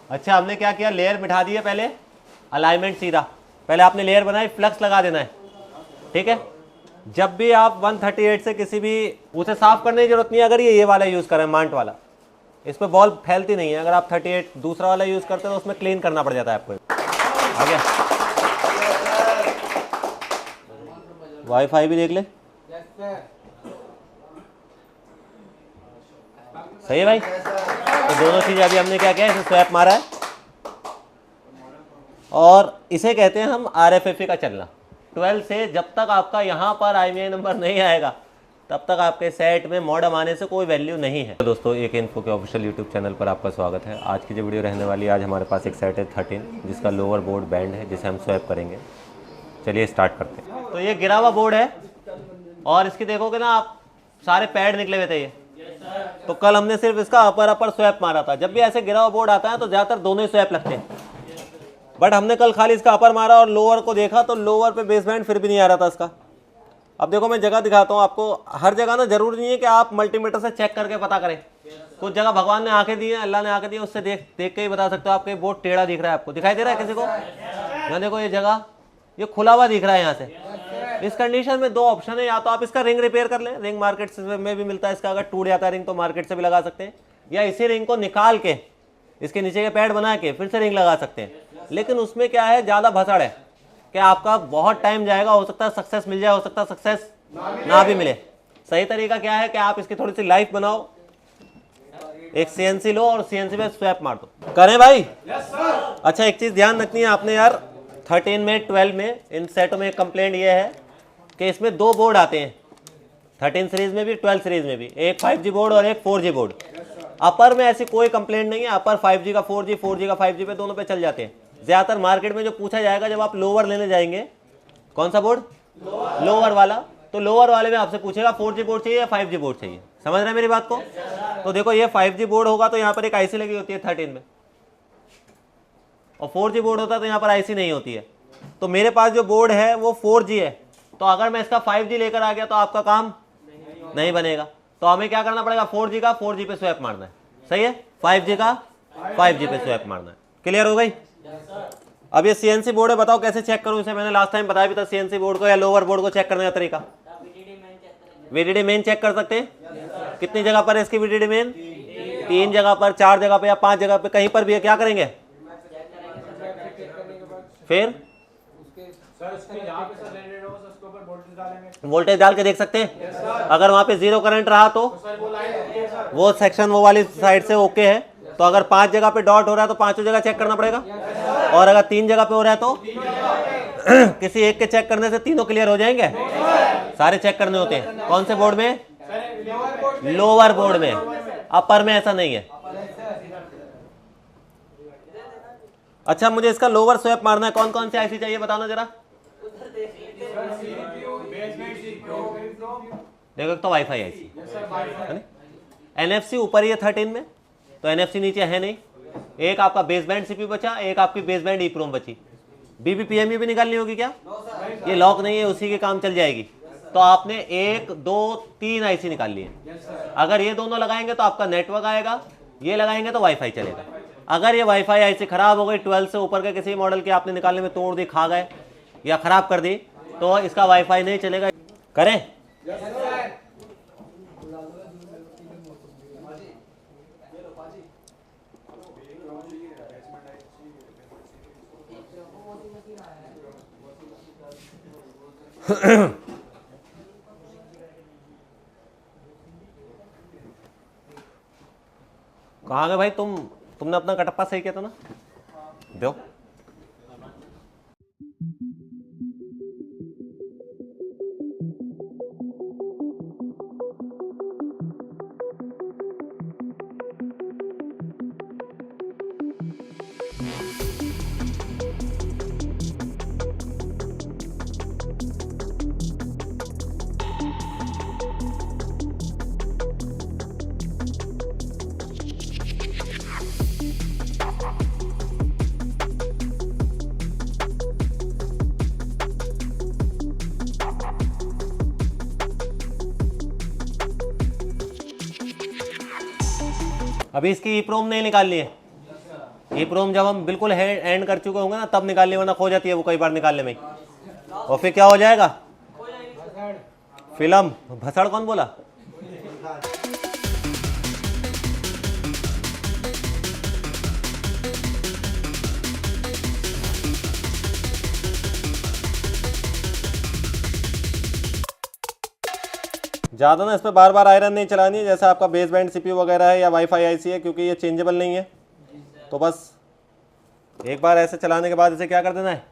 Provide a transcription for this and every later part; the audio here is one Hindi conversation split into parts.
अच्छा, हमने क्या किया, लेयर मिटा दी है पहले, अलाइनमेंट सीधा, पहले आपने लेयर बनाई, फ्लक्स लगा देना है, ठीक है। जब भी आप 138 से किसी भी, उसे साफ करने की जरूरत नहीं है। अगर ये वाला यूज़ करें, मांट वाला, इस पर बॉल फैलती नहीं है। अगर आप 38 दूसरा वाला यूज़ करते हैं तो उसमें क्लीन करना पड़ जाता है आपको। आ गया, वाईफाई भी देख ले, सही है भाई। तो दोनों चीज़ें अभी हमने क्या किया, इसे स्वैप मारा है, और इसे कहते हैं हम RFFE का चलना। 12 से जब तक आपका यहाँ पर IMEI नंबर नहीं आएगा तब तक आपके सेट में मॉडम आने से कोई वैल्यू नहीं है। दोस्तों, एक इन्फो के ऑफिशियल यूट्यूब चैनल पर आपका स्वागत है। आज की जो वीडियो रहने वाली है, आज हमारे पास एक सेट है 13 जिसका लोअर बोर्ड बैंड है, जिसे हम स्वैप करेंगे। चलिए स्टार्ट करते हैं। तो ये गिरा हुआ बोर्ड है और इसकी देखोगे ना आप, सारे पैड निकले हुए थे ये। तो कल हमने सिर्फ इसका अपर स्वैप मारा था। जब भी ऐसे गिरा हुआ बोर्ड आता है तो ज़्यादातर दोनों ही स्वैप लगते हैं, बट हमने कल खाली इसका अपर मारा और लोअर को देखा तो लोअर पे बेस बैंड फिर भी नहीं आ रहा था इसका। अब देखो, मैं जगह दिखाता हूँ आपको। हर जगह ना जरूरी नहीं है कि आप मल्टीमीटर से चेक करके पता करें। कुछ जगह भगवान ने आंखें दी हैं, अल्लाह ने आंखें दी, उससे देख के ही बता सकते हो। आपके बोर्ड टेढ़ा दिख रहा है, आपको दिखाई दे रहा है किसी को? यहाँ देखो, ये जगह ये खुला हुआ दिख रहा है यहाँ से। इस कंडीशन में दो ऑप्शन है, या तो आप इसका रिंग रिपेयर कर लें, रिंग मार्केट में भी मिलता है इसका। अगर टूट जाता है रिंग तो मार्केट से भी लगा सकते हैं, या इसी रिंग को निकाल के इसके नीचे के पैड बना के फिर से रिंग लगा सकते हैं। लेकिन उसमें क्या है, ज़्यादा भसड़ है कि आपका बहुत टाइम जाएगा। हो सकता है सक्सेस मिल जाए, हो सकता है सक्सेस ना भी मिले। सही तरीका क्या है कि आप इसकी थोड़ी सी लाइफ बनाओ, एक CNC लो और CNC में स्वैप मार दो। करें भाई? अच्छा, एक चीज़ ध्यान रखनी है आपने यार, 13 में 12 में इन सेटों में एक कंप्लेंट ये है कि इसमें दो बोर्ड आते हैं, 13 सीरीज में भी 12 सीरीज में भी, एक 5G बोर्ड और एक 4G बोर्ड। अपर में ऐसी कोई कंप्लेंट नहीं है, अपर 5G का 4G, 4G का 5G पे दोनों पे चल जाते हैं। ज़्यादातर मार्केट में जो पूछा जाएगा जब आप लोअर लेने जाएंगे, कौन सा बोर्ड? लोअर वाला। तो लोअर वाले में आपसे पूछेगा 4G बोर्ड चाहिए या 5G बोर्ड चाहिए। समझ रहे हैं मेरी बात को? तो देखो, ये 5G बोर्ड होगा तो यहाँ पर एक IC लगी होती है 13 में, और 4G बोर्ड होता है तो यहाँ पर IC नहीं होती है। तो मेरे पास जो बोर्ड है वो 4G है, तो अगर मैं इसका 5G लेकर आ गया तो आपका काम नहीं बनेगा। तो हमें क्या करना पड़ेगा, 4G का 4G पे स्वैप मारना है। सही है? 5G का 5G पे स्वैप मारना है। क्लियर हो गई? अब ये CNC बोर्ड है, बताओ कैसे चेक करूं इसे? मैंने लास्ट टाइम बताया भी था CNC बोर्ड को या लोअर बोर्ड को चेक करने का तरीका। VDD मेन चेक कर सकते हैं। कितनी जगह पर है इसकी VDD मेन? 3 जगह पर, 4 जगह पर या 5 जगह पर, कहीं पर भी है। क्या करेंगे फिर? वोल्टेज डाल के देख सकते हैं। अगर वहां पे 0 करंट रहा तो वो सेक्शन वो वाली साइड से ओके है। तो अगर 5 जगह पे डॉट हो रहा है तो 5 जगह चेक करना पड़ेगा, और अगर 3 जगह पे हो रहा है तो किसी एक के चेक करने से तीनों क्लियर हो जाएंगे। सारे चेक करने होते हैं। कौन से बोर्ड में? लोअर बोर्ड में। अपर में ऐसा नहीं है। अच्छा, मुझे इसका लोअर स्वैप मारना है। कौन कौन से IC चाहिए बताना जरा। देखो, तो वाईफाई IC, NFC ऊपर ही है 13 में, तो NFC नीचे है नहीं। एक आपका बेसबैंड CPU बचा, एक आपकी बेसबैंड EEPROM बची। BBPMU भी निकालनी होगी क्या? ये लॉक नहीं है, उसी के काम चल जाएगी। तो आपने 1 2 3 IC निकाल लिए। अगर ये दोनों लगाएंगे तो आपका नेटवर्क आएगा, ये लगाएंगे तो वाईफाई चलेगा। अगर ये वाईफाई IC खराब हो गई, 12 से ऊपर के किसी मॉडल के आपने निकालने में तोड़ दी, खा गए या खराब कर दी, तो इसका वाईफाई नहीं चलेगा। करें? कहाँ गए भाई तुमने अपना कटप्पा सही किया था ना? दो। अभी इसकी EEPROM नहीं निकालनी है। EEPROM जब हम बिल्कुल एंड कर चुके होंगे ना तब निकालनी, वरना खो जाती है वो कई बार निकालने में ही। और फिर क्या हो जाएगा, फिल्म भसड़। कौन बोला? ज़्यादा ना इस पर बार बार आयरन नहीं चलानी है, जैसे आपका बेस बैंड CPU वगैरह है या वाईफाई आईसी है, क्योंकि ये चेंजेबल नहीं है। तो बस एक बार ऐसे चलाने के बाद इसे क्या कर देना है,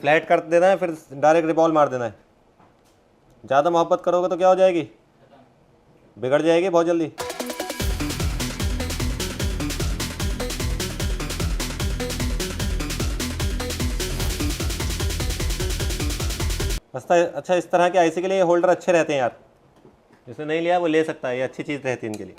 फ्लैट कर देना है, फिर डायरेक्ट रिबॉल मार देना है। ज़्यादा मोहब्बत करोगे तो क्या हो जाएगी, बिगड़ जाएगी बहुत जल्दी। अच्छा, इस तरह के आईसी के लिए होल्डर अच्छे रहते हैं यार, जिसने नहीं लिया वो ले सकता है, ये अच्छी चीज़ रहती है इनके लिए।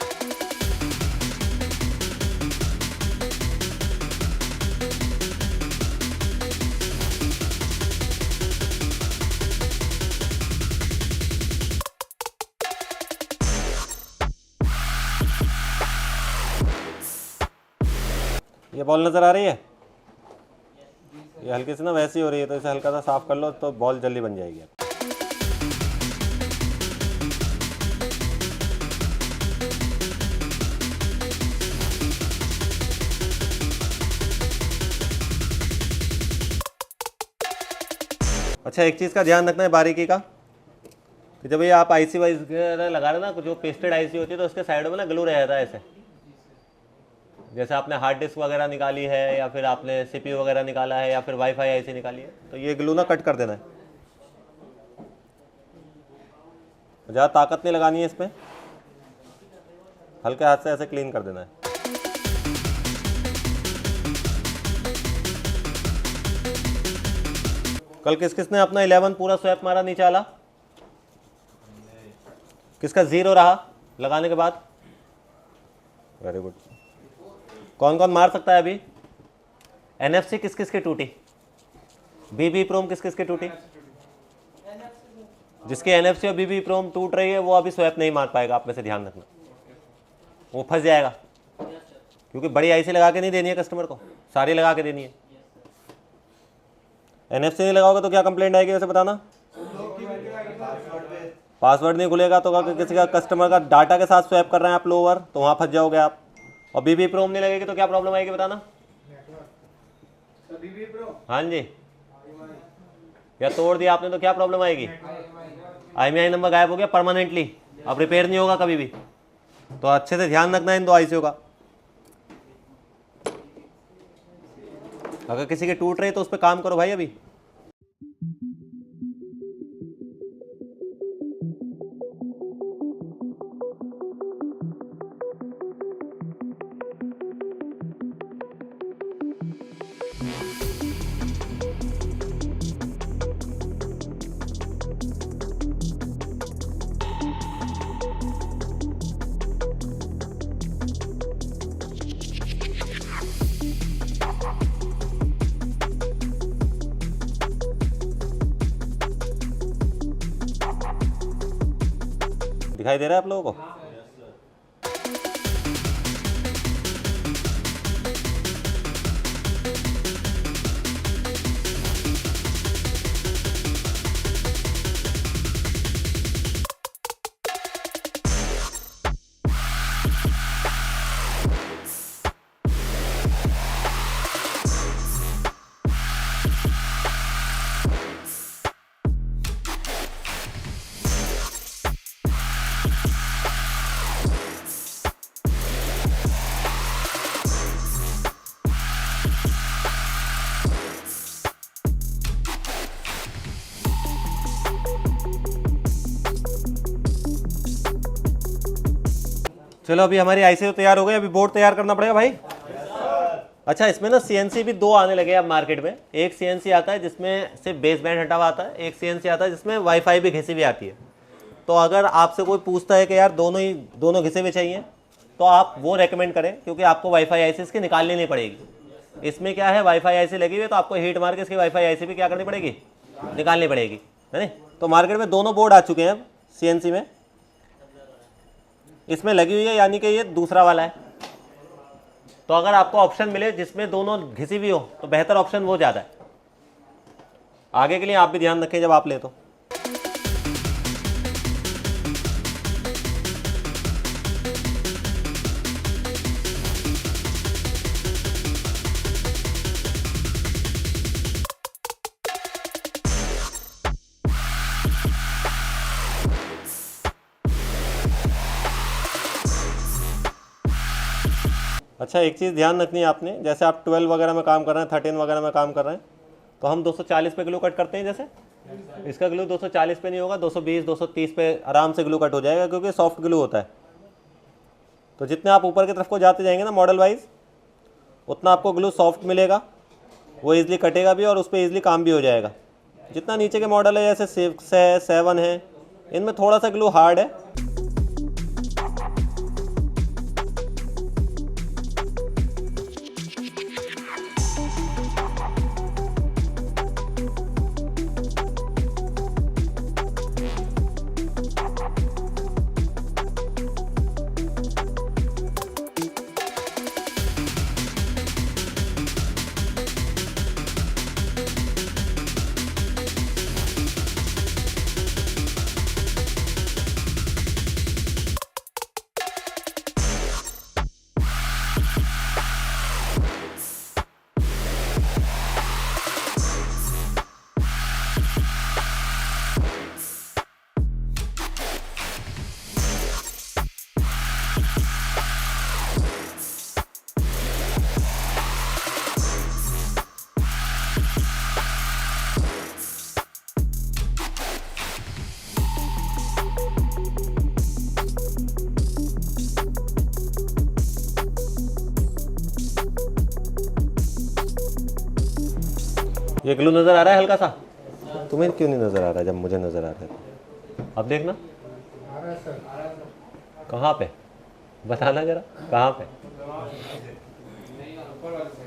ये बॉल नज़र आ रही है, ये हल्की सी ना वैसी हो रही है, तो इसे हल्का सा साफ कर लो तो बॉल जल्दी बन जाएगी। अच्छा, एक चीज़ का ध्यान रखना है बारीकी का, कि जब ये आप आईसी वाइज लगा रहे ना, जो पेस्टेड आईसी होती है तो उसके साइडों में ना ग्लू रहता है ऐसे। जैसे आपने हार्ड डिस्क वगैरह निकाली है या फिर आपने CPU वगैरह निकाला है या फिर वाईफाई आईसी निकाली है, तो ये ग्लू ना कट कर देना है। ज़्यादा ताकत नहीं लगानी है इसमें, हल्के हाथ से ऐसे क्लीन कर देना है। कल किस किसने अपना 11 पूरा स्वैप मारा नीचे वाला? किसका 0 रहा लगाने के बाद? Very good. कौन कौन मार सकता है अभी? NFC किस किस की टूटी? BB-EEPROM किस किस की टूटी? जिसकी NFC और BB-EEPROM टूट रही है वो अभी स्वैप नहीं मार पाएगा, आप में से ध्यान रखना, वो फंस जाएगा, क्योंकि बड़ी आईसी लगा के नहीं देनी है कस्टमर को, सारी लगा के देनी है। NFC नहीं लगाओगे तो क्या कंप्लेंट आएगी वैसे बताना? पासवर्ड नहीं खुलेगा तो किसी का कस्टमर का डाटा के साथ स्वैप कर रहे हैं आप लोअर, तो वहाँ फंस जाओगे आप। और BB-EEPROM नहीं लगेगी तो क्या प्रॉब्लम आएगी बताना? हाँ जी, या तोड़ दिया आपने तो क्या प्रॉब्लम आएगी? IMEI नंबर गायब हो गया परमानेंटली, अब रिपेयर नहीं होगा कभी भी। तो अच्छे से ध्यान रखना है इन दो आईसीओ का। अगर किसी के टूट रही है तो उस पर काम करो भाई अभी। दिखाई दे रहा है आप लोगों को? चलो अभी हमारी आईसी तो तैयार हो गई, अभी बोर्ड तैयार करना पड़ेगा भाई। अच्छा, इसमें ना CNC भी दो आने लगे अब मार्केट में। एक CNC आता है जिसमें सिर्फ बेस बैंड हटा हुआ आता है, एक CNC आता है जिसमें वाईफाई भी घिसी हुई आती है। तो अगर आपसे कोई पूछता है कि यार दोनों घिसे हुए चाहिए, तो आप वो रेकमेंड करें, क्योंकि आपको वाईफाई आईसी इसकी निकालनी नहीं पड़ेगी। इसमें क्या है, वाईफाई आईसी लगी हुई है तो आपको हीट मार के इसकी वाईफाई आईसी भी क्या करनी पड़ेगी, निकालनी पड़ेगी, है ना। तो मार्केट में दोनों बोर्ड आ चुके हैं अब CNC में, इसमें लगी हुई है, यानी कि ये दूसरा वाला है। तो अगर आपको ऑप्शन मिले जिसमें दोनों घिसी हुई हो तो बेहतर ऑप्शन वो ज़्यादा है। आगे के लिए आप भी ध्यान रखें जब आप लें तो। अच्छा, एक चीज़ ध्यान रखनी है आपने, जैसे आप 12 वगैरह में काम कर रहे हैं, 13 वगैरह में काम कर रहे हैं, तो हम 240 पे ग्लू कट करते हैं। जैसे इसका ग्लू 240 पे नहीं होगा, 220 230 पे आराम से ग्लू कट हो जाएगा, क्योंकि सॉफ्ट ग्लू होता है। तो जितने आप ऊपर की तरफ को जाते जाएंगे ना मॉडल वाइज, उतना आपको ग्लू सॉफ्ट मिलेगा, वो ईजिली कटेगा भी और उस पर ईजिली काम भी हो जाएगा। जितना नीचे के मॉडल है जैसे 6 है 7 है, इनमें थोड़ा सा ग्लू हार्ड है। ये ग्लू नज़र आ रहा है हल्का सा? तुम्हें क्यों नहीं नज़र आ रहा है जब मुझे नज़र आ रहा है? अब देखना कहाँ पे, बताना जरा कहाँ पे।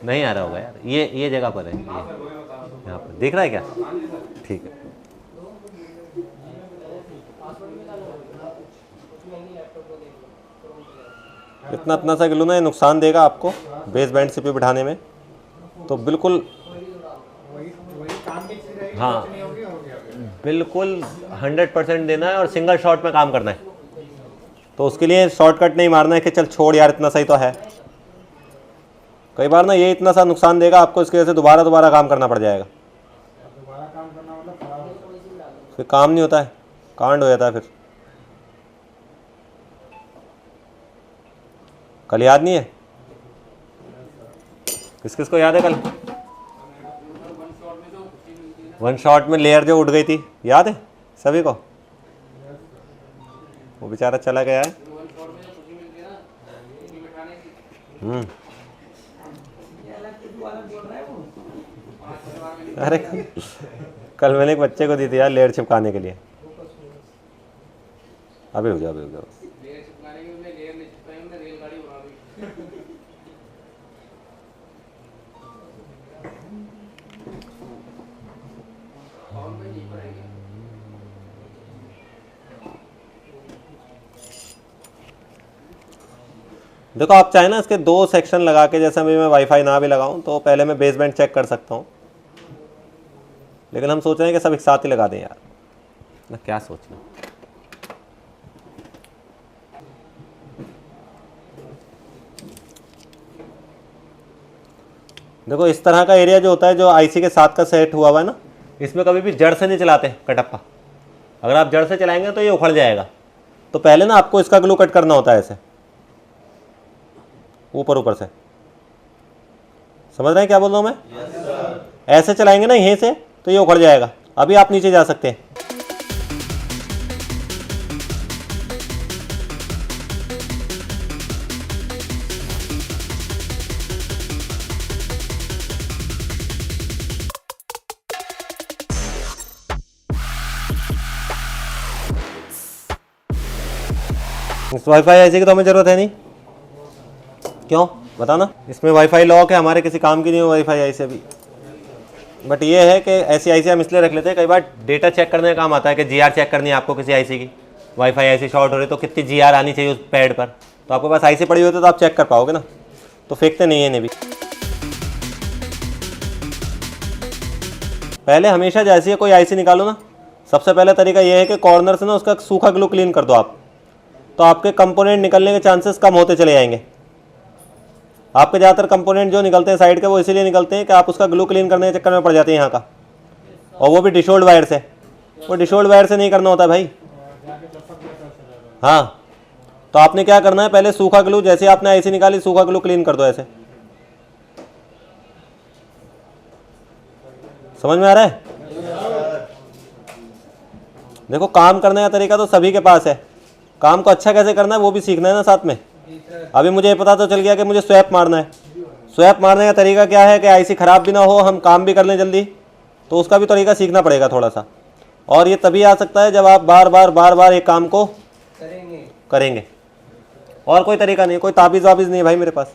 नहीं आ रहा होगा यार, ये जगह पर है, यहाँ पर दिख रहा है क्या? ठीक है। इतना सा ग्लू ना ये नुकसान देगा आपको बेस बैंड सीपी बिठाने में, तो बिल्कुल हाँ बिल्कुल 100% देना है और सिंगल शॉट में काम करना है। तो उसके लिए शॉर्टकट नहीं मारना है कि चल छोड़ यार इतना सही तो है। कई बार ना ये इतना सा नुकसान देगा आपको, इसकी वजह से दोबारा काम करना पड़ जाएगा, फिर काम नहीं होता है, कांड हो जाता है। फिर कल याद नहीं है? किस किस को याद है कल? वन शॉट में लेयर जो उठ गई थी, याद है सभी को? वो बेचारा चला गया है। अरे कल मैंने एक बच्चे को दी थी यार लेयर चिपकाने के लिए। अभी हो जाओ देखो, आप चाहे ना इसके 2 सेक्शन लगा के, जैसे अभी मैं वाईफाई ना भी लगाऊं तो पहले मैं बेस बैंड चेक कर सकता हूं, लेकिन हम सोच रहे हैं कि सब एक साथ ही लगा दें यार ना, क्या सोच रहे हैं। देखो इस तरह का एरिया जो होता है, जो आईसी के साथ का सेट हुआ हुआ है ना, इसमें कभी भी जड़ से नहीं चलाते कटप्पा। अगर आप जड़ से चलाएंगे तो ये उखड़ जाएगा। तो पहले ना आपको इसका ग्लू कट करना होता है ऐसे ऊपर से। समझ रहे हैं क्या बोल रहा हूं मैं? ऐसे चलाएंगे ना यहीं से तो ये उखड़ जाएगा। अभी आप नीचे जा सकते हैं। इस वाईफाई ऐसे की तो हमें जरूरत है नहीं, क्यों बताना? इसमें वाईफाई लॉक है, हमारे किसी काम की नहीं हो वाईफाई ऐसे भी। बट ये है कि ऐसी आईसी हम इसलिए रख लेते हैं, कई बार डेटा चेक करने का काम आता है कि जीआर चेक करनी है आपको किसी आईसी की, वाईफाई आईसी शॉर्ट हो रही तो कितनी जीआर आनी चाहिए उस पैड पर। तो आपके पास आईसी पड़ी हुई तो आप चेक कर पाओगे ना। तो फेंकते नहीं है इन्हें भी। पहले हमेशा जैसे कोई आईसी निकालो ना, सबसे पहले तरीका ये है कि कॉर्नर से ना उसका सूखा ग्लू क्लीन कर दो आप, तो आपके कंपोनेंट निकलने के चांसेस कम होते चले जाएंगे। आपके ज़्यादातर कंपोनेंट जो निकलते हैं साइड के वो इसीलिए निकलते हैं कि आप उसका ग्लू क्लीन करने के चक्कर में पड़ जाते हैं यहाँ का, और वो भी डिशोल्ड वायर से। वो डिशोल्ड वायर से नहीं करना होता भाई। हाँ, तो आपने क्या करना है, पहले सूखा ग्लू, जैसे आपने आईसी निकाली सूखा ग्लू क्लीन कर दो ऐसे। समझ में आ रहा है? देखो काम करने का तरीका तो सभी के पास है, काम को अच्छा कैसे करना है वो भी सीखना है ना साथ में। अभी मुझे ये पता तो चल गया कि मुझे स्वैप मारना है। स्वैप मारने का तरीका क्या है कि आईसी ख़राब भी ना हो, हम काम भी कर लें जल्दी, तो उसका भी तरीका सीखना पड़ेगा थोड़ा सा। और ये तभी आ सकता है जब आप बार बार एक काम को करेंगे। और कोई तरीका नहीं, कोई ताबीज़ वाबीज़ नहीं है भाई मेरे पास।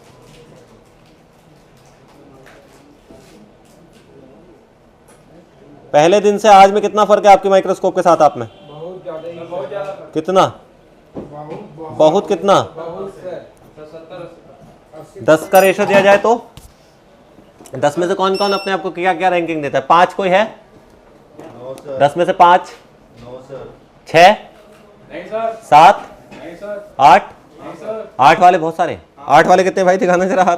पहले दिन से आज में कितना फ़र्क है आपके माइक्रोस्कोप के साथ आप में? बहुत ज़्यादा। कितना? बहुत कितना? 10 का रेशो दिया जाए तो 10 में से कौन कौन अपने आप को क्या क्या रैंकिंग देता है? 5 कोई है? 10 में से 5? 6? 7? 8? 8 वाले बहुत सारे। 8 वाले कितने भाई, दिखाना जरा हाथ।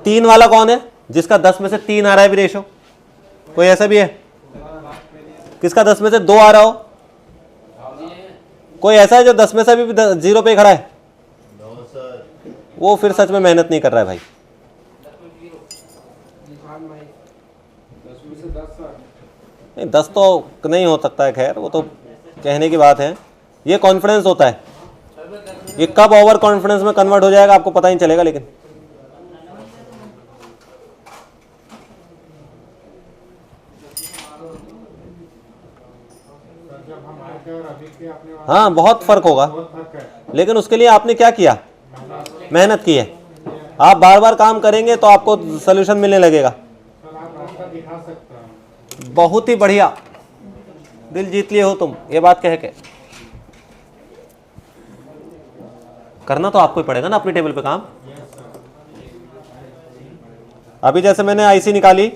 3 वाला कौन है जिसका 10 में से 3 आ रहा है भी रेशो? कोई ऐसा भी है? किसका 10 में से 2 आ रहा हो? कोई ऐसा है जो 10 में से भी 0 पे खड़ा है? वो फिर सच में मेहनत नहीं कर रहा है भाई। नहीं 10 तो नहीं हो सकता है, खैर वो तो कहने की बात है। ये कॉन्फिडेंस होता है, ये कब ओवर कॉन्फिडेंस में कन्वर्ट हो जाएगा आपको पता ही नहीं चलेगा। लेकिन हाँ बहुत फर्क होगा, लेकिन उसके लिए आपने क्या किया? मेहनत की है। आप बार बार काम करेंगे तो आपको सलूशन मिलने लगेगा। बहुत ही बढ़िया, दिल जीत लिए हो तुम ये बात कह के। करना तो आपको ही पड़ेगा ना अपनी टेबल पे काम। अभी जैसे मैंने आईसी निकाली,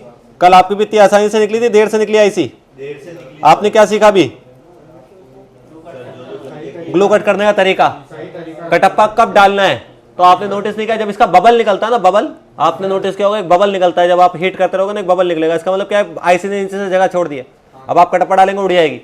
कल आपकी भी इतनी आसानी से निकली थी, देर से निकली आईसी। आपने क्या सीखा अभी? ग्लू कट करने का तरीका, कटप्पा कब डालना है। तो आपने नोटिस नहीं किया, जब इसका बबल निकलता है ना, बबल, आपने नोटिस किया होगा एक बबल निकलता है, जब आप हीट करते रहोगे ना एक बबल निकलेगा। इसका मतलब क्या है, आईसी ने नीचे से जगह छोड़ दी है। अब आप कटप्पा डालेंगे उड़ जाएगी।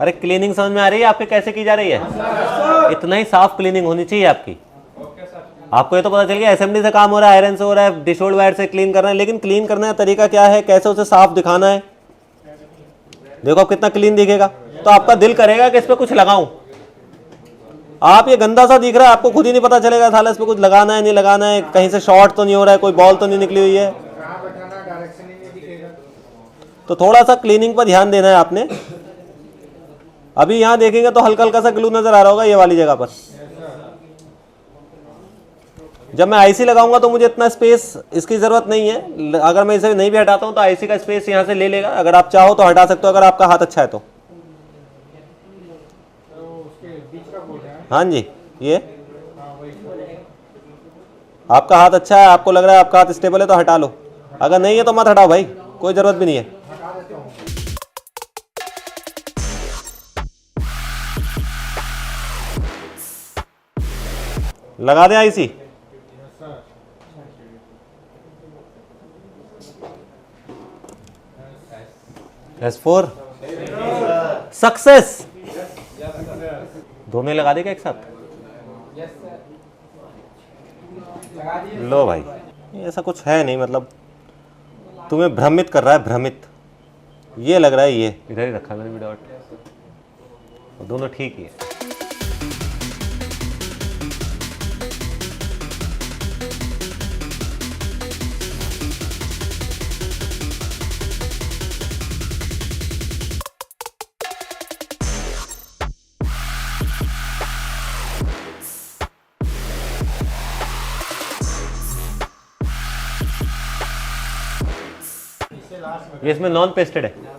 अरे क्लीनिंग समझ में आ रही है आपके कैसे की जा रही है? इतना ही साफ क्लीनिंग होनी चाहिए आपकी। आपको ये तो पता चल गया असेंबली से काम हो रहा है, आयरन से हो रहा है, डिशोल्ड वायर से क्लीन करना है, लेकिन क्लीन करने का तरीका क्या है, कैसे उसे साफ दिखाना है। देखो आप कितना क्लीन दिखेगा, तो आपका दिल करेगा कि इस पर कुछ लगाऊं। आप ये गंदा सा दिख रहा है, आपको खुद ही नहीं पता चलेगा साला इस पर कुछ लगाना है नहीं लगाना है, कहीं से शॉर्ट तो नहीं हो रहा है, कोई बॉल तो नहीं निकली हुई है। तो थोड़ा सा क्लीनिंग पर ध्यान देना है आपने। अभी यहां देखेंगे तो हल्का हल्का सा ग्लू नजर आ रहा होगा ये वाली जगह पर। जब मैं आईसी लगाऊंगा तो मुझे इतना स्पेस इसकी जरूरत नहीं है। अगर मैं इसे नहीं भी हटाता हूं तो आईसी का स्पेस यहां से ले लेगा। अगर आप चाहो तो हटा सकते हो, अगर आपका हाथ अच्छा है तो। हाँ जी, ये आपका हाथ अच्छा है, आपको लग रहा है आपका हाथ स्टेबल है तो हटा लो। अगर नहीं है तो मत हटाओ भाई, कोई जरूरत भी नहीं है। लगा दे आईसी। S4 success. दोनों लगा देगा एक साथ। लो भाई, ऐसा कुछ है नहीं, मतलब तुम्हें भ्रमित कर रहा है, भ्रमित। ये लग रहा है ये इधर ही रखा मैंने भी डॉट, दोनों ठीक ही है। ये इसमें नॉन पेस्टेड है।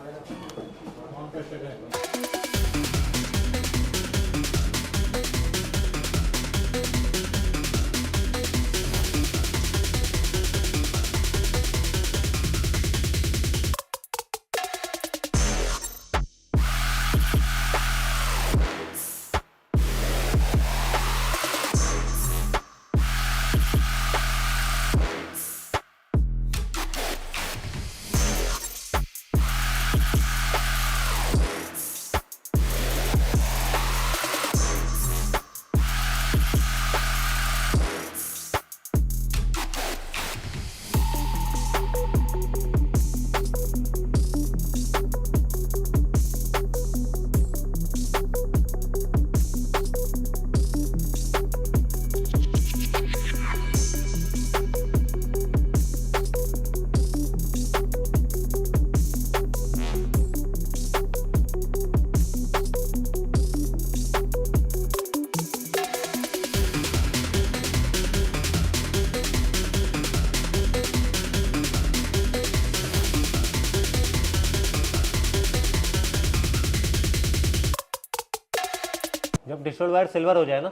जब डिस्टोल वायर सिल्वर हो जाए ना,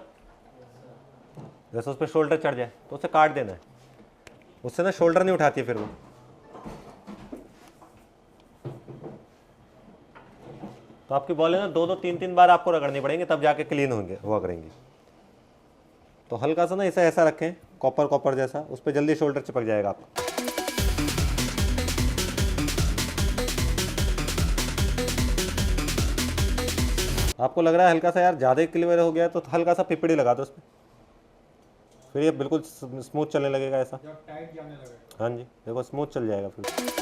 जैसे उस पर शोल्डर चढ़ जाए तो उसे काट देना है, उससे ना शोल्डर नहीं उठाती फिर वो। तो आपकी बॉल है ना 2-2 3-3 बार आपको रगड़नी पड़ेंगे, तब जाके क्लीन होंगे हुआ करेंगी। तो हल्का सा ना इसे ऐसा रखें कॉपर कॉपर जैसा, उस पर जल्दी शोल्डर चिपक जाएगा आपका। आपको लग रहा है हल्का सा यार ज़्यादा क्लियर हो गया है, तो हल्का सा पिपड़ी लगा दो उस पर, फिर ये बिल्कुल स्मूथ चलने लगेगा ऐसा। जब टाइट जाने लगेगा, हाँ जी देखो स्मूथ चल जाएगा फिर।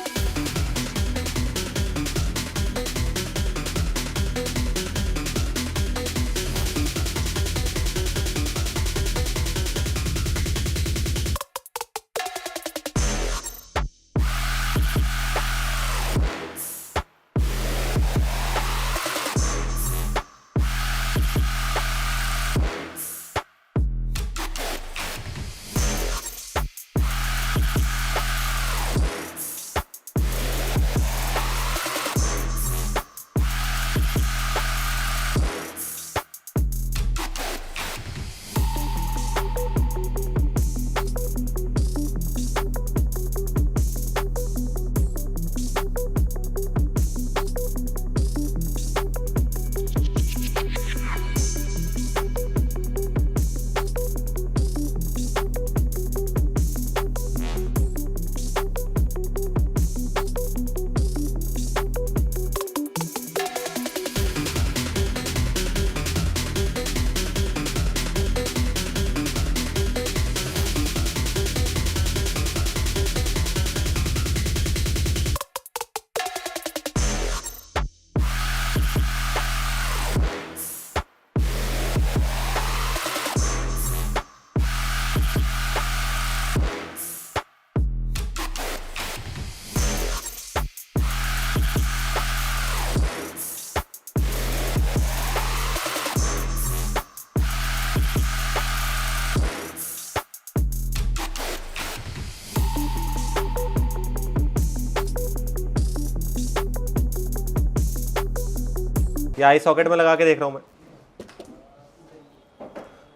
ये आई सॉकेट में लगा के देख रहा हूँ मैं।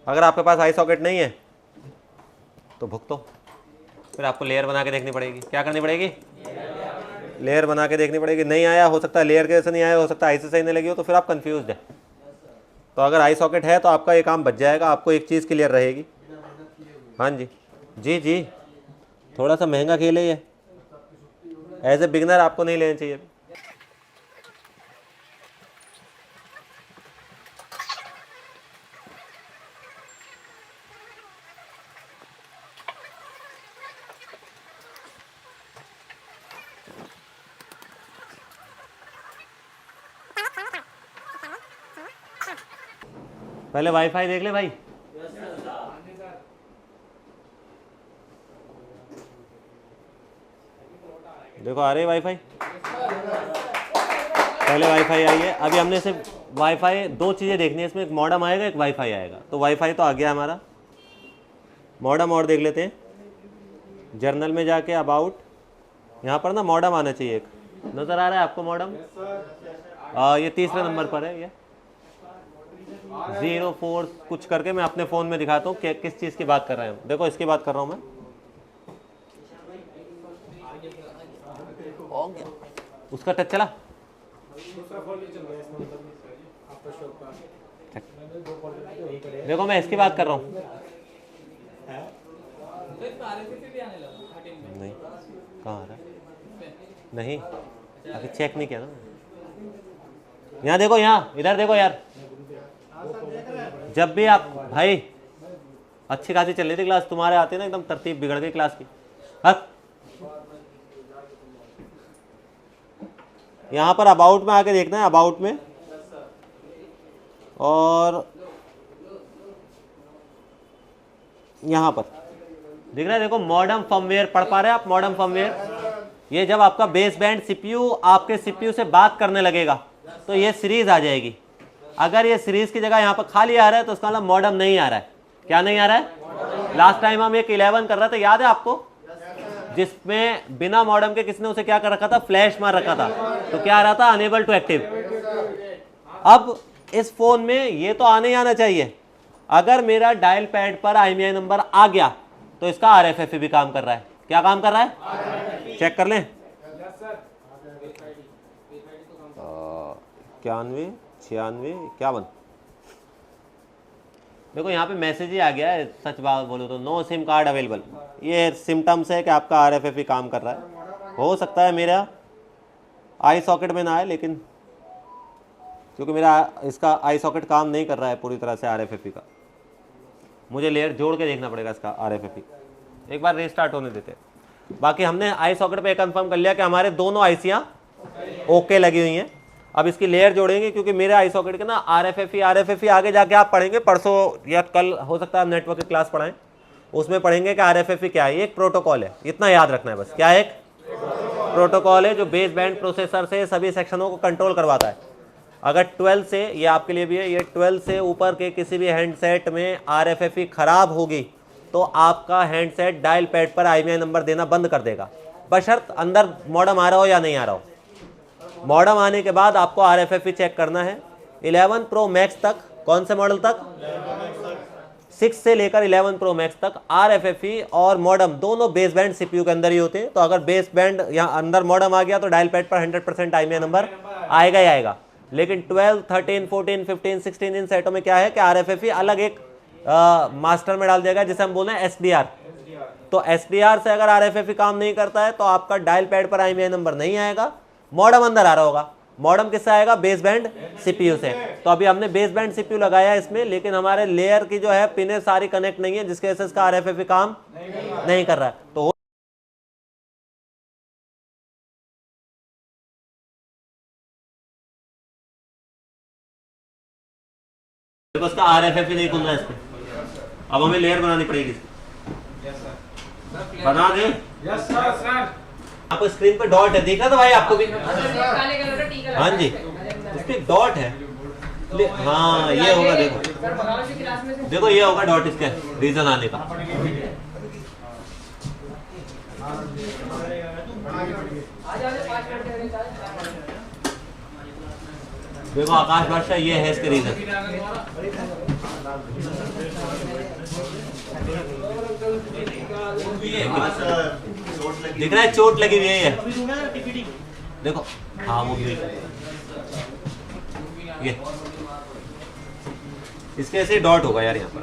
अगर आपके पास आई सॉकेट नहीं है तो भुगतो, फिर आपको लेयर बना के देखनी पड़ेगी। क्या करनी पड़ेगी? लेयर बना के देखनी पड़ेगी। नहीं आया, हो सकता है लेयर के जैसे नहीं आया, हो सकता है आई से सही नहीं लगी हो, तो फिर आप कंफ्यूज है। तो अगर आई सॉकेट है तो आपका ये काम बच जाएगा, आपको एक चीज़ क्लियर रहेगी। हाँ जी जी जी, थोड़ा सा महंगा खेल है ये, एज ए बिगनर आपको नहीं लेना चाहिए। पहले वाईफाई देख ले भाई। देखो आ रही वाईफाई, पहले वाईफाई आई है। अभी हमने सिर्फ वाईफाई, दो चीज़ें देखनी है इसमें, एक मॉडम आएगा एक वाईफाई आएगा। तो वाईफाई तो आ गया हमारा, मॉडम और देख लेते हैं। जर्नल में जाके अबाउट, यहाँ पर ना मॉडम आना चाहिए एक। नजर आ रहा है आपको मॉडम? ये तीसरे नंबर पर है, ये 04 कुछ करके मैं अपने फोन में दिखाता हूँ कि किस चीज की बात कर रहे हैं। देखो इसकी बात कर रहा हूँ मैं। उसका टच चला? देखो मैं इसकी बात कर रहा हूँ। नहीं कहाँ आ रहा है? नहीं अभी चेक नहीं किया ना। यहाँ देखो, यहाँ इधर देखो यार। जब भी आप भाई अच्छी खासी चल रही थी क्लास, तुम्हारे आते ना एकदम तरतीब बिगड़ गई क्लास की। हक यहाँ पर अबाउट में आके देखना है, अबाउट में, और यहाँ पर दिख रहा है देखो मॉडम फर्मवेयर। पढ़ पा रहे हैं आप? मॉडम फर्मवेयर, ये जब आपका बेस बैंड सीपीयू आपके सीपीयू से बात करने लगेगा तो ये सीरीज आ जाएगी। अगर ये सीरीज की जगह यहाँ पर खाली आ रहा है तो उसका मतलब मॉडम नहीं आ रहा है। क्या नहीं आ रहा है? लास्ट टाइम हम एक 11 कर रहे थे, याद है आपको, जिसमें बिना मॉडम के किसने उसे क्या कर रखा था? फ्लैश मार रखा था। तो क्या आ रहा था? Unable to active. अब इस फोन में ये तो आने ही आना चाहिए। अगर मेरा डायल पैड पर IMEI नंबर आ गया तो इसका RFFE भी काम कर रहा है। क्या काम कर रहा है? चेक कर लें। 91 96 51। देखो यहाँ पे मैसेज ही आ गया है, सच बात बोलो तो नो सिम कार्ड अवेलेबल। ये सिम्टम्स है कि आपका RFFE काम कर रहा है। हो सकता है मेरा आई सॉकेट में ना आए, लेकिन क्योंकि मेरा इसका आई सॉकेट काम नहीं कर रहा है पूरी तरह से RFFE का, मुझे लेयर जोड़ के देखना पड़ेगा इसका RFFE। एक बार रीस्टार्ट होने देते हैं। बाकी हमने आई सॉकेट पे कंफर्म कर लिया कि हमारे दोनों आईसियाँ ओके लगी हुई हैं। अब इसकी लेयर जोड़ेंगे क्योंकि मेरे आई सॉकेट के ना RFFE आगे जाके आप पढ़ेंगे, परसों या कल हो सकता है आप नेटवर्क की क्लास पढ़ाएं, उसमें पढ़ेंगे कि RFFE क्या है। ये एक प्रोटोकॉल है, इतना याद रखना है बस। क्या है? एक प्रोटोकॉल है जो बेस बैंड प्रोसेसर से सभी सेक्शनों को कंट्रोल करवाता है। अगर 12 से, ये आपके लिए भी है, ये 12 से ऊपर के किसी भी हैंडसेट में RFFE खराब होगी तो आपका हैंडसेट डायल पैड पर IMEI नंबर देना बंद कर देगा, बशर्त अंदर मॉडम आ रहा हो या नहीं आ रहा हो। मॉडम आने के बाद आपको RFFE चेक करना है। 11 Pro Max तक, कौन से मॉडल तक? 6 से लेकर 11 Pro Max तक RFFE और मॉडम दोनों बेस बैंड CPU के अंदर ही होते हैं। तो अगर बेस बैंड यहाँ अंदर मॉडम आ गया तो डायल पैड पर 100% IMEI नंबर आएगा ही आएगा। लेकिन 12, 13, 14, 15, 16 इन सेटों में क्या है कि RFFE अलग एक मास्टर में डाल देगा, जिसे हम बोलते हैं SDR। तो SDR से अगर RFFE काम नहीं करता है तो आपका डायल पैड पर IMEI नंबर नहीं आएगा, मॉडम अंदर आ रहा होगा। मॉडम किससे आएगा? बेस बैंड CPU से। तो अभी हमने बेस बैंड CPU लगाया है इसमें, लेकिन हमारे लेयर की जो है पिनें सारी कनेक्ट नहीं है, जिसके वजह से इसका RFFE काम नहीं कर रहा है। तो उसका RFFE नहीं खुल रहा है इसमें। अब हमें लेयर बनानी पड़ेगी इसकी। बना दे। आपको स्क्रीन पे डॉट है, देखा था भाई आपको भी? हाँ जी, इस पे डॉट है। हाँ ये होगा, देखो देखो ये होगा डॉट, इसका रीजन आने का। देखो आकाश बादशाह, ये है इसके रीजन। दिख रहा है चोट लगी हुई है, देखो। हाँ वो भी ये इसके ऐसे डॉट होगा यार यहाँ पर।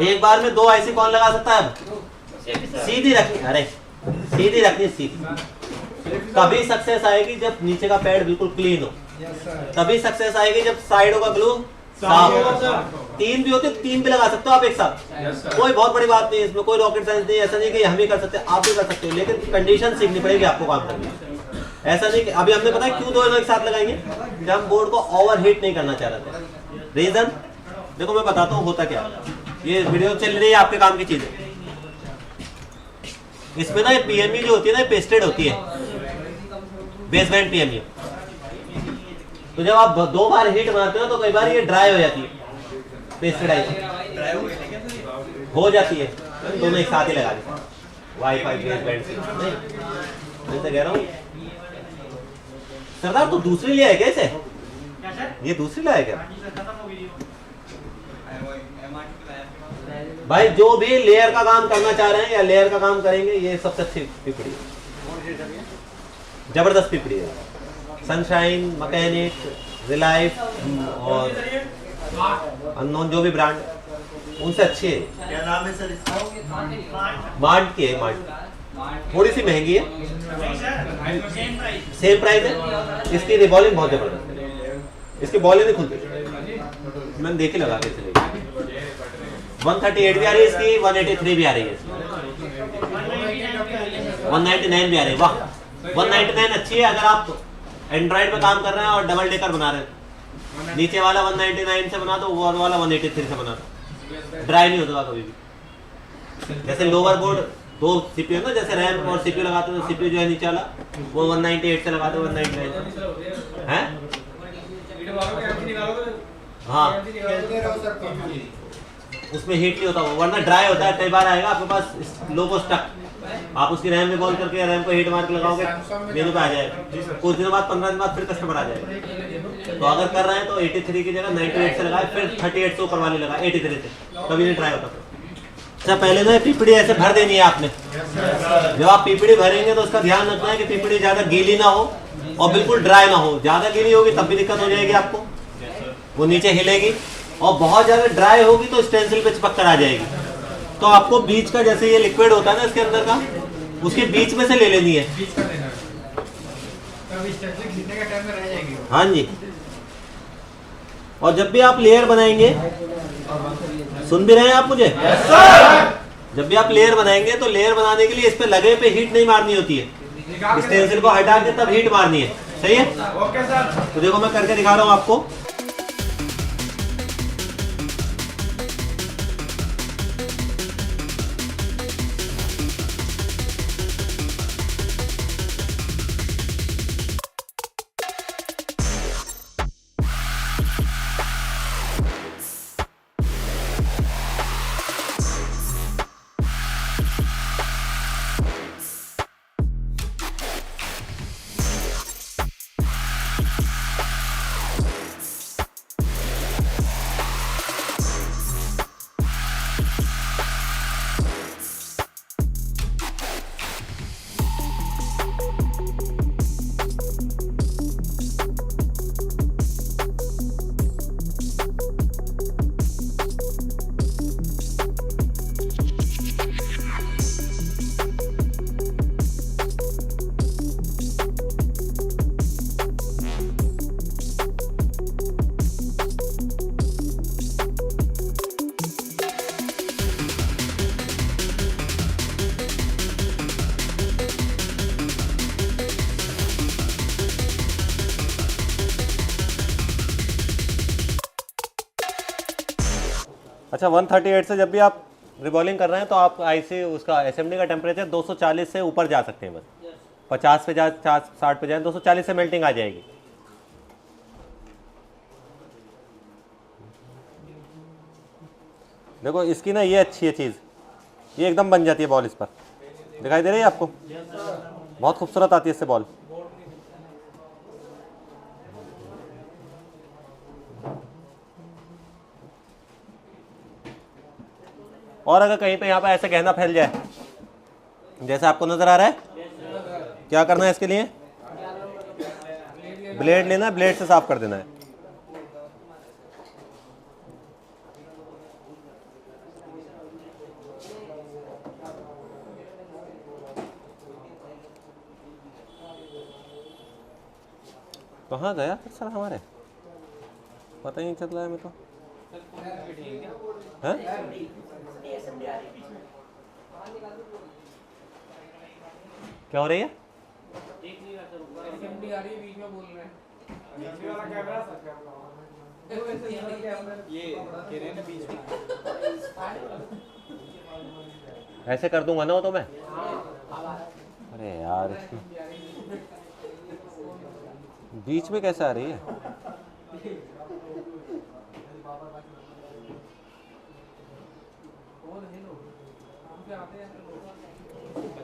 एक बार में 2 आईसी कौन लगा सकता है? सीधी रखनी, अरे सीधी रखनी, सीधी। तभी सक्सेस आएगी जब नीचे का पैड बिल्कुल क्लीन हो, तभी सक्सेस आएगी जब साइडों का ग्लू साफ हो। 3 भी होते, 3 भी लगा सकते हो आप एक साथ, कोई बहुत बड़ी बात नहीं है इसमें, कोई रॉकेट साइंस नहीं। ऐसा नहीं कि हम ही कर सकते, आप भी कर सकते हो, लेकिन कंडीशन सीखनी पड़ेगी आपको काम करने। ऐसा नहीं कि अभी हमने पता है क्यों 2 एक साथ लगाएंगे, जब हम बोर्ड को ओवरहीट नहीं करना चाह रहे थे। रीजन देखो मैं बताता हूँ होता क्या। ये वीडियो चल रही है, आपके काम की चीज है। इसमें ना ये PME जो होती है ना, पेस्टेड होती है, बेस बैंड PME। तो जब आप 2 बार हीट मारते हो तो कई बार ये ड्राई हो जाती है, पेस्टेडाइज हो जाती है। दोनों एक साथ ही लगा दें। वाईफाई बेस बैंड से नहीं, मैं तो कह रहा हूँ सरदार तू दूसरी ले आए क्या इसे? ये दूसरी लाया क्या भाई? जो भी लेयर का काम करना चाह रहे हैं या लेयर का काम करेंगे, ये सबसे अच्छी पिपड़ी है, जबरदस्त पिपड़ी है। सनशाइन, मैकेनिक, रिलाइफ और अननोन जो भी ब्रांड उनसे अच्छी है। क्या नाम है सर इसका? मार्ट की है, मार्ट थोड़ी सी महंगी है, सेम प्राइस है। इसकी रिबॉलिंग बहुत जबरदस्त है, इसकी बॉल नहीं खुलती, मैंने देखे लगा के चलेगी। 138 भी आ रही है इसकी, 183 भी आ रही है इसकी, 199 भी आ रही है। वाह 199 अच्छी है अगर आप एंड्रॉइड पे काम कर रहे हैं और डबल डेकर बना रहे हैं। नीचे वाला 199 से बना दो, ऊपर वाला 183 से बना दो, ड्राई नहीं होता कभी भी। जैसे लोअर बोर्ड दो सीपीयू ना, जैसे रैम और सीपीयू लगाते हैं, सीपीयू जो है नीचे वाला वो 198 से लगाते हैं, 199 है। हाँ उसमें हीट नहीं होता वो, वरना ड्राई होता है। कई बार आएगा आपके पास लोगो स्टक, आप उसकी रैम में बॉल करके रैम को हीट मार के लगाओगे, मेनू पे आ जाएगा। कुछ दिनों बाद 15 दिन बाद फिर कस्टमर आ जाएगा। तो अगर कर रहे हैं तो 83 की जगह 98 से लगाए, फिर 38 से ऊपर वाली लगाए, 83 से कभी नहीं ट्राई होता। अच्छा पहले ना पीपड़ी ऐसे भर देनी है आपने। जब आप पीपड़ी भरेंगे तो उसका ध्यान रखना है कि पीपड़ी ज्यादा गीली ना हो और बिल्कुल ड्राई ना हो। ज्यादा गीली होगी तब भी दिक्कत हो जाएगी आपको, वो नीचे हिलेगी, और बहुत ज्यादा ड्राई होगी तो स्टेंसिल पे चिपक कर आ जाएगी। तो आपको बीच का, जैसे ये लिक्विड होता है ना इसके अंदर का, उसके बीच में से ले लेनी है। हाँ जी। और जब भी आप लेयर बनाएंगे, सुन भी रहे हैं आप मुझे? जब भी आप लेयर बनाएंगे तो लेयर बनाने के लिए इस पे लगे पे हीट नहीं मारनी होती है, स्टेंसिल को हटा के तब हीट मारनी है। सही है? Okay sir. तो देखो मैं करके दिखा रहा हूँ आपको। अच्छा 138 से जब भी आप रिबॉलिंग कर रहे हैं तो आप आईसी उसका एसएमडी का टेम्परेचर 240 से ऊपर जा सकते हैं। बस 50 पे जा, 60 पे जाए, 240 से मेल्टिंग आ जाएगी। देखो इसकी ना ये अच्छी है चीज़, ये एकदम बन जाती है बॉल। इस पर दिखाई दे रही है आपको? बहुत खूबसूरत आती है इससे बॉल। और अगर कहीं पे यहाँ पे ऐसे गहना फैल जाए जैसे आपको नजर आ रहा है, क्या करना है इसके लिए? ब्लेड लेना है, ब्लेड से साफ कर देना है। कहाँ गया फिर सर हमारे? पता ही नहीं चल रहा है मेरे को। हैं? क्या हो रही है? ऐसे कर दूंगा ना वो तो मैं। अरे यार बीच में कैसे आ रही है?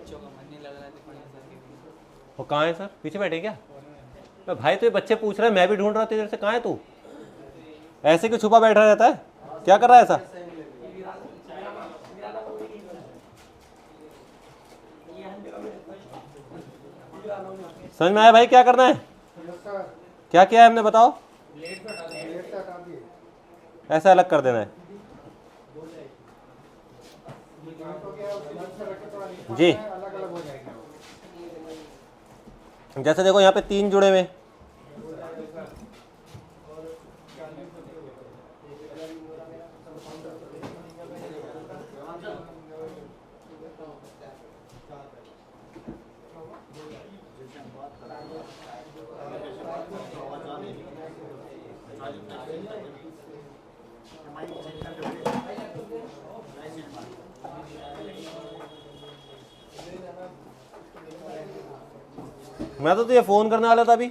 बच्चों का मन नहीं लग रहा है तो पढ़े सर के। वो कहाँ है सर? पीछे बैठे क्या? तो भाई तो ये बच्चे पूछ रहे हैं, मैं भी ढूंढ रहा था इधर से। कहाँ है तू? ऐसे क्यों छुपा बैठा रहता है? क्या कर रहा है ऐसा? समझ में आया भाई क्या करना है? क्या किया है हमने बताओ? ऐसा अलग कर देना है जी। जैसे देखो यहाँ पे 3 जुड़े हुए, मैं तो तुझे फोन करने वाला था अभी।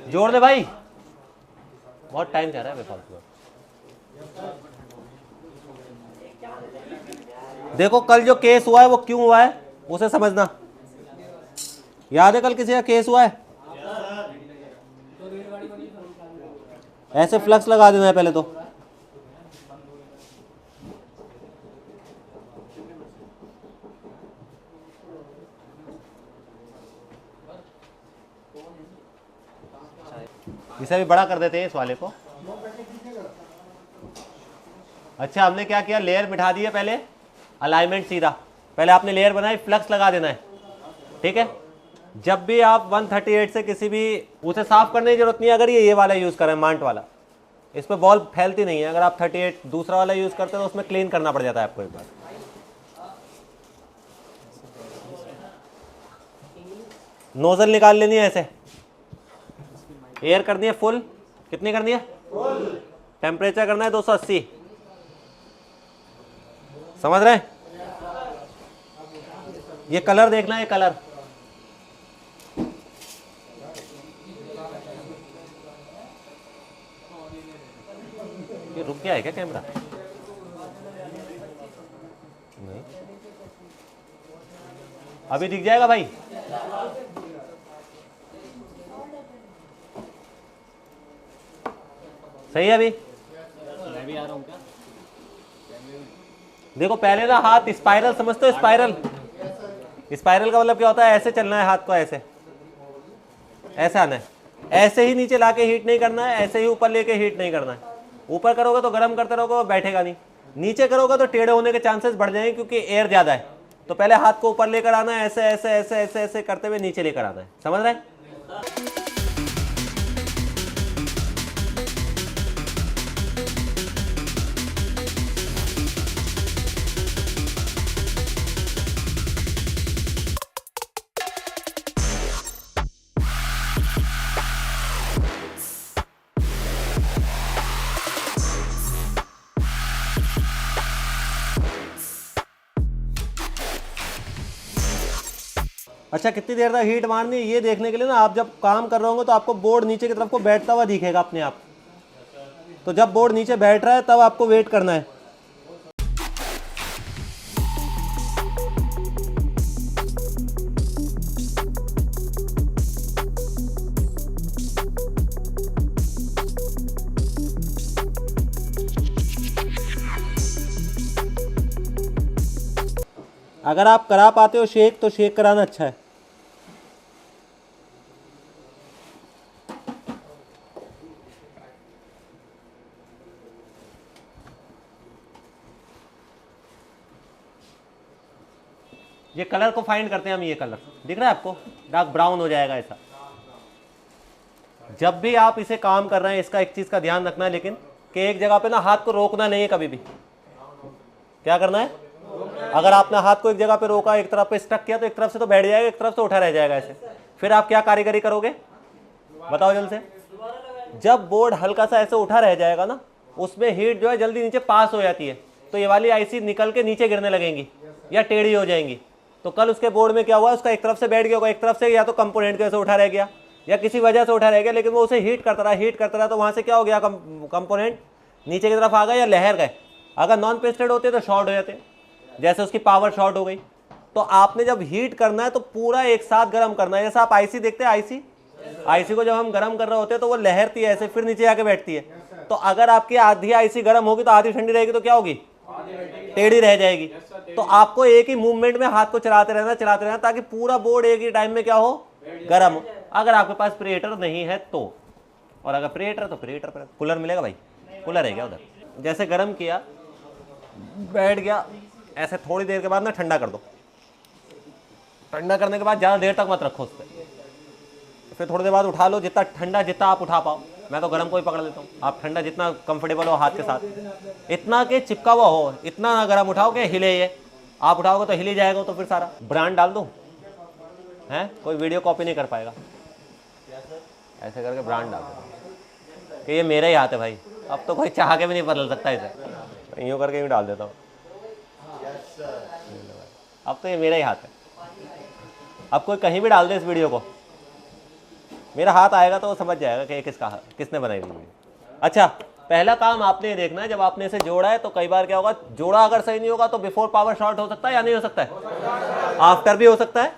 जोड़ दे भाई, बहुत टाइम जा रहा है बेफालतू का। देखो कल जो केस हुआ है वो क्यों हुआ है उसे समझना। याद है कल किसी का केस हुआ है? ऐसे फ्लक्स लगा देना है पहले तो। इसे भी बड़ा कर देते हैं इस वाले को। अच्छा हमने क्या किया, लेयर बिठा दी है पहले, अलाइनमेंट सीधा। पहले आपने लेयर बनाई, फ्लक्स लगा देना है, ठीक है। जब भी आप 138 से किसी भी, उसे साफ करने की जरूरत नहीं है। अगर ये वाला यूज करें, मांट वाला, इस पर बॉल फैलती नहीं है। अगर आप 38 दूसरा वाला यूज करते हैं तो उसमें क्लीन करना पड़ जाता है आपको एक बार। नोजल निकाल लेनी है ऐसे, एयर करनी है फुल। कितनी करनी है? टेम्परेचर करना है 280। समझ रहे हैं? ये कलर देखना है, ये कलर। ये रुक गया है क्या कैमरा? नहीं, अभी दिख जाएगा भाई। सही है अभी? मैं भी आ रहा हूँ क्या? देखो पहले ना हाथ स्पाइरल समझते हो? स्पाइरल, स्पाइरल का मतलब क्या होता है? ऐसे चलना है हाथ को, ऐसे ऐसे आना है। ऐसे ही नीचे लाके हीट नहीं करना है, ऐसे ही ऊपर लेके हीट नहीं करना है। ऊपर करोगे तो गर्म करते रहोगे, बैठेगा नहीं। नीचे करोगे तो टेढ़े होने के चांसेस बढ़ जाएंगे क्योंकि एयर ज्यादा है। तो पहले हाथ को ऊपर लेकर आना है, ऐसे ऐसे ऐसे ऐसे ऐसे करते हुए नीचे लेकर आना है। समझ रहे हैं? अच्छा कितनी देर तक हीट मारनी है ये देखने के लिए ना, आप जब काम कर रहे होंगे तो आपको बोर्ड नीचे की तरफ को बैठता हुआ दिखेगा अपने आप। तो जब बोर्ड नीचे बैठ रहा है तब आपको वेट करना है। अगर आप करा पाते हो शेक तो शेक कराना अच्छा है। ये कलर को फाइंड करते हैं हम। ये कलर दिख रहा है आपको? डार्क ब्राउन हो जाएगा ऐसा। जब भी आप इसे काम कर रहे हैं इसका एक चीज का ध्यान रखना है लेकिन, कि एक जगह पे ना हाथ को रोकना नहीं है कभी भी। क्या करना है? अगर आपने हाथ को एक जगह पे रोका, एक तरफ पे स्टक किया तो एक तरफ से तो बैठ जाएगा, एक तरफ से उठा रह जाएगा ऐसे। फिर आप क्या कारीगरी करोगे बताओ जल्द से? जब बोर्ड हल्का सा ऐसे उठा रह जाएगा ना, उसमें हीट जो है जल्दी नीचे पास हो जाती है, तो ये वाली आईसी निकल के नीचे गिरने लगेंगी या टेढ़ी हो जाएंगी। तो कल उसके बोर्ड में क्या हुआ, उसका एक तरफ से बैठ गया होगा, एक तरफ से या तो कंपोनेंट की वजह से उठा रह गया या किसी वजह से उठा रह गया, लेकिन वो उसे हीट करता रहा तो वहां से क्या हो गया, कंपोनेंट नीचे की तरफ आ गए या लहर गए। अगर नॉन पेस्टेड होते तो शॉर्ट हो जाते, जैसे उसकी पावर शॉर्ट हो गई। तो आपने जब हीट करना है तो पूरा एक साथ गर्म करना है। जैसे आप आईसी देखते हैं, आईसी को जब हम गर्म कर रहे होते हैं तो वो लहरती है ऐसे, फिर नीचे आके बैठती है। तो अगर आपकी आधी आईसी गर्म होगी तो आधी ठंडी रहेगी, तो क्या होगी? टेढ़ी रह जाएगी। तो आपको एक ही मूवमेंट में हाथ को चलाते रहना ताकि पूरा बोर्ड एक ही टाइम में क्या हो? गर्म हो। अगर आपके पास प्रीहीटर नहीं है तो, और अगर प्रीहीटर तो प्रीहीटर पर कूलर मिलेगा भाई, कूलर है क्या उधर? जैसे गर्म किया, बैठ गया, ऐसे थोड़ी देर के बाद ना ठंडा कर दो। ठंडा करने के बाद ज़्यादा देर तक मत रखो उस पर, फिर थोड़ी देर बाद उठा लो, जितना ठंडा जितना आप उठा पाओ। मैं तो गर्म को ही पकड़ लेता हूँ, आप ठंडा जितना कंफर्टेबल हो हाथ के साथ, इतना के चिपका हुआ हो, इतना ना गर्म उठाओ कि हिले। ये आप उठाओगे तो हिल ही जाएगा, तो फिर सारा ब्रांड डाल दो हैं, कोई वीडियो कॉपी नहीं कर पाएगा। ऐसे करके ब्रांड डाल दो कि ये मेरा ही हाथ है भाई, अब तो कोई चाह के भी नहीं बदल सकता इसे। यूँ करके यूँ डाल देता हूँ, अब तो ये मेरा ही हाथ है। अब कोई कहीं भी डाल दे इस वीडियो को, मेरा हाथ आएगा तो वो समझ जाएगा कि किसने बनाई वीडियो। अच्छा, पहला काम आपने ये देखना है, जब आपने इसे जोड़ा है तो कई बार क्या होगा, जोड़ा अगर सही नहीं होगा तो बिफोर पावर शॉर्ट हो सकता है या नहीं हो सकता है? आफ्टर भी हो सकता है।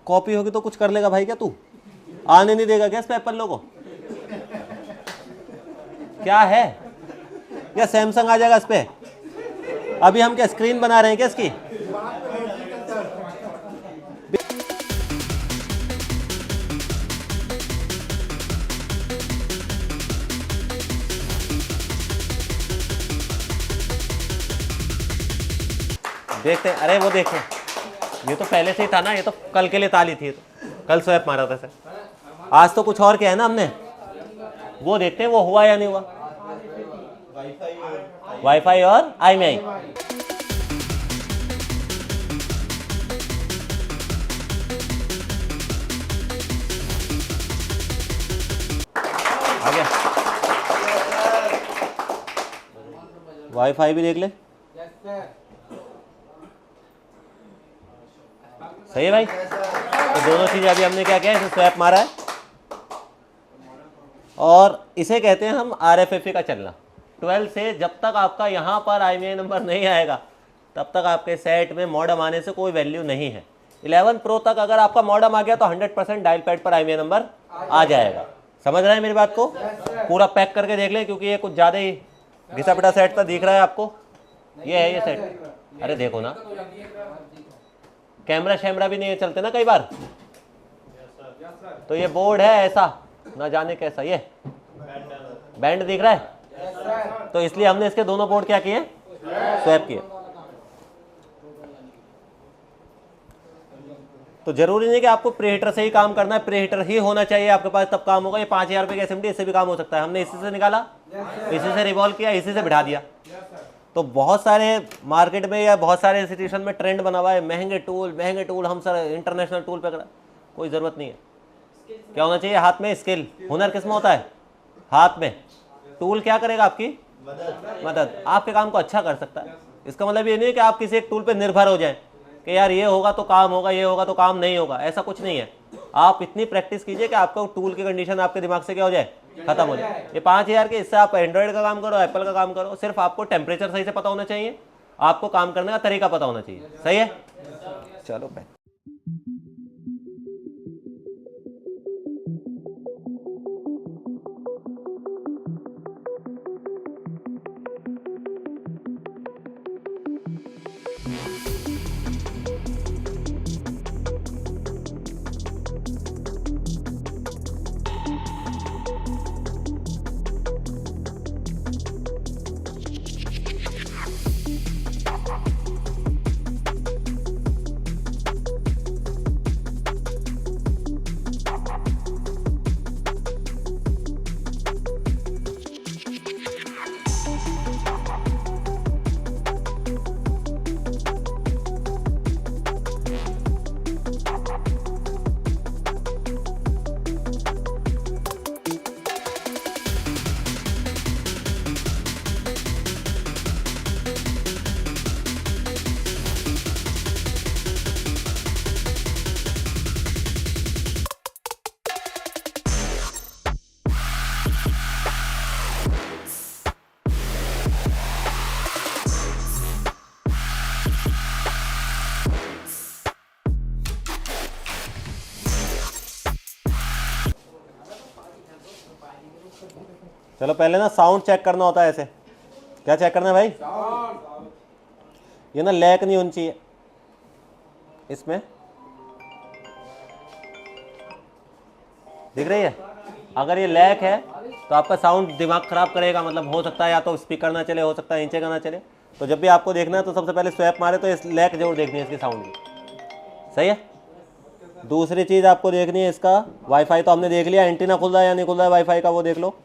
कॉपी होगी तो कुछ कर लेगा भाई क्या तू? आने नहीं देगा क्या इस पे एप्पल लोगों? क्या है या सैमसंग आ जाएगा इस पे? अभी हम क्या स्क्रीन बना रहे हैं क्या इसकी? देखते हैं, अरे वो देखें, ये तो पहले से ही था ना, ये तो कल के लिए ताली थी, तो कल स्वैप मारा था सर। आज तो कुछ और किया है ना हमने, वो देखते हैं वो हुआ या नहीं हुआ। वाईफाई और IMEI। आ गया, वाईफाई भी देख ले। सही है भाई, तो दोनों चीज़ें अभी हमने क्या किया, इसे स्वैप मारा है, और इसे कहते हैं हम RFFE का चलना। 12 से जब तक आपका यहाँ पर IMEI नंबर नहीं आएगा तब तक आपके सेट में मॉडम आने से कोई वैल्यू नहीं है। 11 प्रो तक अगर आपका मॉडम आ गया तो 100% डायल पैड पर IMEI नंबर आ जाएगा। समझ रहे हैं मेरी बात को? पूरा पैक करके देख लें, क्योंकि ये कुछ ज़्यादा ही घिसा पिटा सेट था। दिख रहा है आपको? ये है ये सेट। अरे देखो ना, कैमरा शैमरा भी नहीं चलते ना कई बार, तो ये बोर्ड है ऐसा, ना जाने कैसा, ये बैंड दिख रहा है, तो इसलिए हमने इसके दोनों बोर्ड क्या किए, स्वैप किए। तो जरूरी नहीं कि आपको प्रीहीटर से ही काम करना है, प्रीहीटर ही होना चाहिए आपके पास तब काम होगा। ये 5000 रुपये की SMD, इससे भी काम हो सकता है। हमने इसी से निकाला, इसी से रिवॉल्व किया, इसी से बिठा दिया। तो बहुत सारे मार्केट में या बहुत सारे इंस्टीट्यूशन में ट्रेंड बना हुआ है, महंगे टूल, हम सर इंटरनेशनल टूल पे करा। कोई ज़रूरत नहीं है। क्या होना चाहिए? हाथ में स्किल। हुनर किस में होता है? हाथ में। टूल क्या करेगा? आपकी मदद, आपके काम को अच्छा कर सकता है। इसका मतलब ये नहीं है कि आप किसी एक टूल पे निर्भर हो जाएं कि यार ये होगा तो काम होगा, ये होगा तो काम नहीं होगा। ऐसा कुछ नहीं है। आप इतनी प्रैक्टिस कीजिए कि आपका टूल की कंडीशन आपके दिमाग से क्या हो जाए, खत्म हो जाए। ये 5000 के, इससे आप एंड्रॉइड का काम करो, एप्पल का काम करो, सिर्फ आपको टेम्परेचर सही से पता होना चाहिए, आपको काम करने का तरीका पता होना चाहिए। सही है? चलो। चलो पहले ना साउंड चेक करना होता है ऐसे। क्या चेक करना है भाई? ये ना लैक नहीं होनी चाहिए इसमें, दिख रही है? अगर ये लैक है तो आपका साउंड दिमाग खराब करेगा, मतलब हो सकता है या तो स्पीकर ना चले, हो सकता है नीचे का ना चले। तो जब भी आपको देखना है तो सबसे पहले स्वैप मारे तो इस लैक जरूर देखनी है इसकी साउंड की, सही है। दूसरी चीज़ आपको देखनी है इसका वाईफाई, तो हमने देख लिया एंटीना खुल रहा है या नहीं खुल रहा है वाईफाई का, वो देख लो।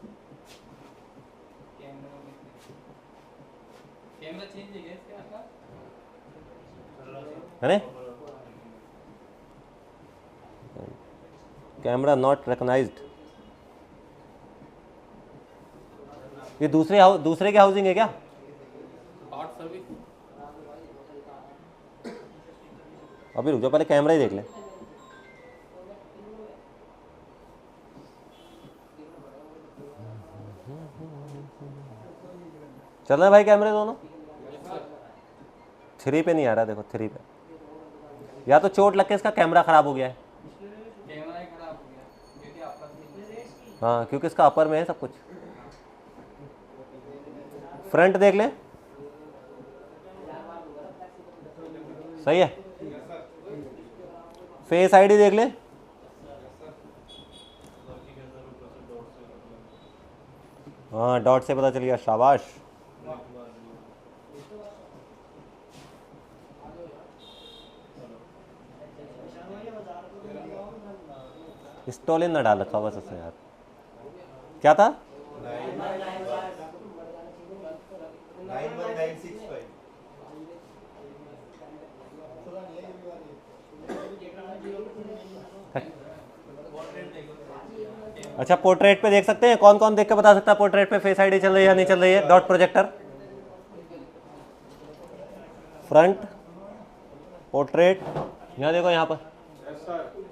कैमरा चेंज है क्या इसके आपका? है ना? Camera not recognised. ये दूसरे की हाउसिंग है क्या? Hot service. अभी रुक जाओ, पहले कैमरा ही देख ले। चल रहा है भाई कैमरे दोनों? 3 पे नहीं आ रहा, देखो 3 पे। या तो चोट लग के इसका कैमरा खराब हो गया है। कैमरा ही खराब हो गया क्योंकि आपका हाँ, क्योंकि इसका अपर में है सब कुछ। फ्रंट देख ले, सही है। फेस आईडी देख ले, हाँ डॉट से पता चल गया, शाबाश। स्टॉलिन ना डाल रखा बस उसने यार। क्या था? 91965। अच्छा, पोर्ट्रेट पे देख सकते हैं? कौन कौन देख के बता सकता है पोर्ट्रेट पे फेस आईडी चल रही है या नहीं चल रही है? डॉट प्रोजेक्टर, फ्रंट, पोर्ट्रेट, यहाँ देखो, यहाँ पर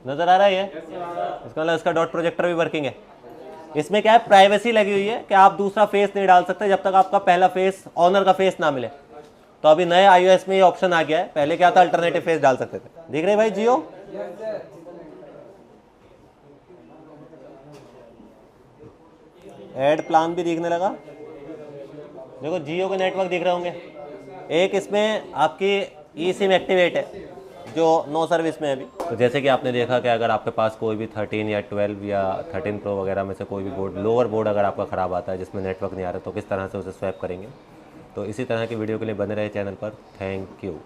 नजर आ रहा है ये? इसका मतलब इसका डॉट प्रोजेक्टर भी वर्किंग है। इसमें क्या है, प्राइवेसी लगी हुई है कि आप दूसरा फेस नहीं डाल सकते जब तक आपका पहला फेस, ऑनर का फेस ना मिले। तो अभी नए iOS में ये ऑप्शन आ गया है, पहले क्या था अल्टरनेटिव फेस डाल सकते थे। दिख रहे भाई जियो? ऐड प्लान भी दिखने लगा, देखो जियो के नेटवर्क दिख रहे होंगे। एक इसमें आपकी ई सिम एक्टिवेट है जो नो सर्विस में है अभी। तो जैसे कि आपने देखा कि अगर आपके पास कोई भी 13 या 12 या 13 प्रो वगैरह में से कोई भी बोर्ड, लोअर बोर्ड अगर आपका ख़राब आता है जिसमें नेटवर्क नहीं आ रहा, तो किस तरह से उसे स्वैप करेंगे। तो इसी तरह की वीडियो के लिए बने रहे चैनल पर। Thank you.